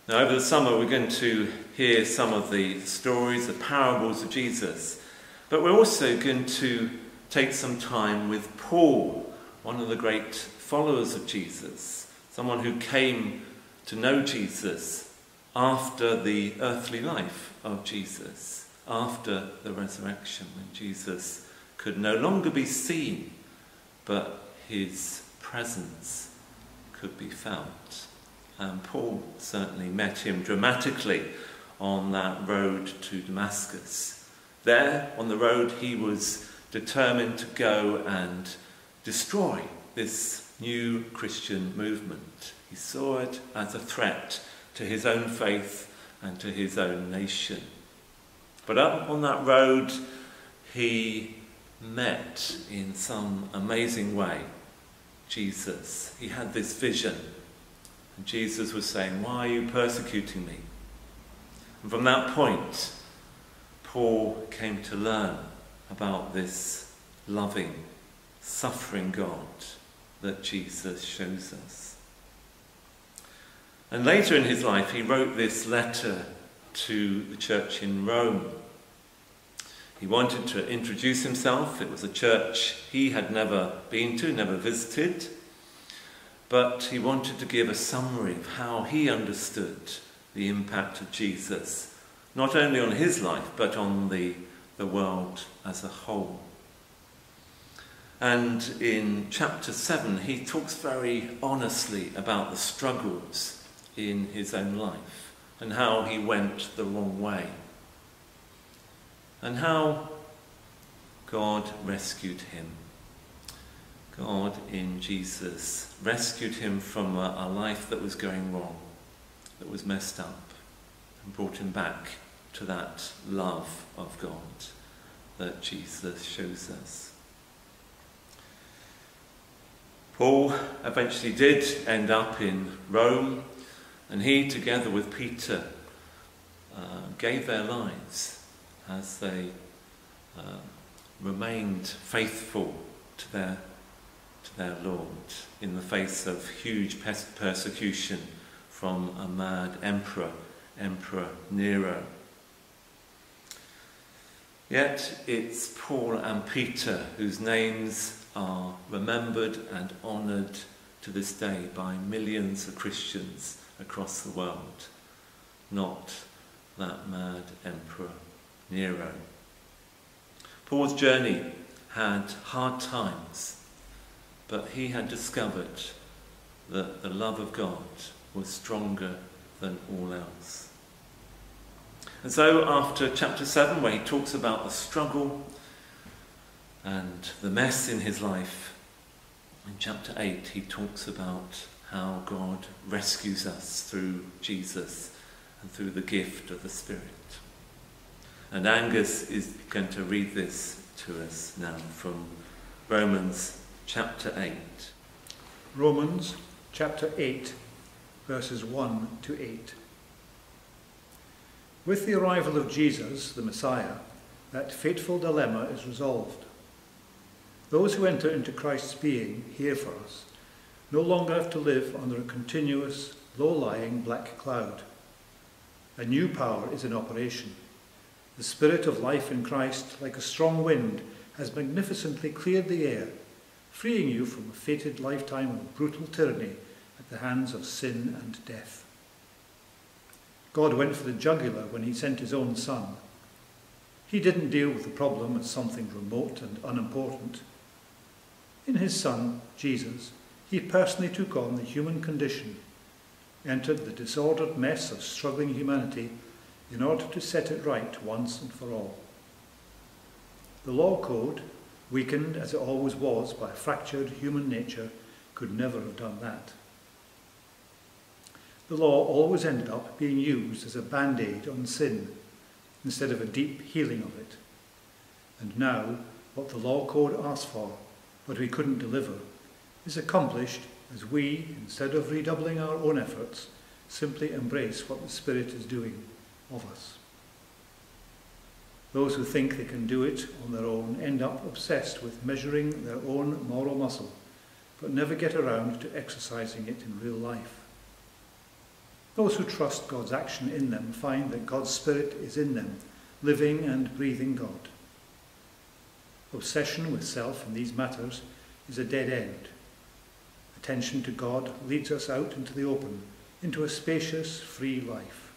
Now, over the summer, we're going to hear some of the stories, the parables of Jesus, but we're also going to take some time with Paul, one of the great followers of Jesus, someone who came to know Jesus after the earthly life of Jesus, after the resurrection, when Jesus could no longer be seen, but his presence could be felt. And Paul certainly met him dramatically on that road to Damascus. There, on the road, he was determined to go and destroy this new Christian movement. He saw it as a threat to his own faith and to his own nation. But up on that road, he met in some amazing way Jesus. He had this vision. And Jesus was saying, "Why are you persecuting me?" And from that point, Paul came to learn about this loving, suffering God that Jesus shows us. And later in his life, he wrote this letter to the church in Rome. He wanted to introduce himself. It was a church he had never been to, never visited. But he wanted to give a summary of how he understood the impact of Jesus, not only on his life, but on the world as a whole. And in chapter 7, he talks very honestly about the struggles in his own life and how he went the wrong way and how God rescued him. God in Jesus rescued him from a life that was going wrong, that was messed up, and brought him back to that love of God that Jesus shows us. Paul eventually did end up in Rome, and he, together with Peter, gave their lives as they remained faithful to their Lord in the face of huge persecution from a mad emperor, Emperor Nero. Yet it's Paul and Peter whose names are remembered and honoured to this day by millions of Christians across the world, not that mad Emperor Nero. Paul's journey had hard times, but he had discovered that the love of God was stronger than all else. And so after chapter 7, where he talks about the struggle and the mess in his life, in chapter 8 he talks about how God rescues us through Jesus and through the gift of the Spirit. And Angus is going to read this to us now from Romans chapter 8. Romans chapter 8, verses 1 to 8. With the arrival of Jesus, the Messiah, that fateful dilemma is resolved. Those who enter into Christ's being here for us no longer have to live under a continuous, low-lying black cloud. A new power is in operation. The Spirit of life in Christ, like a strong wind, has magnificently cleared the air, freeing you from a fated lifetime of brutal tyranny at the hands of sin and death. God went for the jugular when he sent his own Son. He didn't deal with the problem as something remote and unimportant. In his Son, Jesus, he personally took on the human condition, entered the disordered mess of struggling humanity in order to set it right once and for all. The law code, weakened as it always was by fractured human nature, could never have done that. The law always ended up being used as a band-aid on sin, instead of a deep healing of it. And now, what the law code asked for, but we couldn't deliver, is accomplished as we, instead of redoubling our own efforts, simply embrace what the Spirit is doing of us. Those who think they can do it on their own end up obsessed with measuring their own moral muscle, but never get around to exercising it in real life. Those who trust God's action in them find that God's Spirit is in them, living and breathing God. Obsession with self in these matters is a dead end. Attention to God leads us out into the open, into a spacious, free life.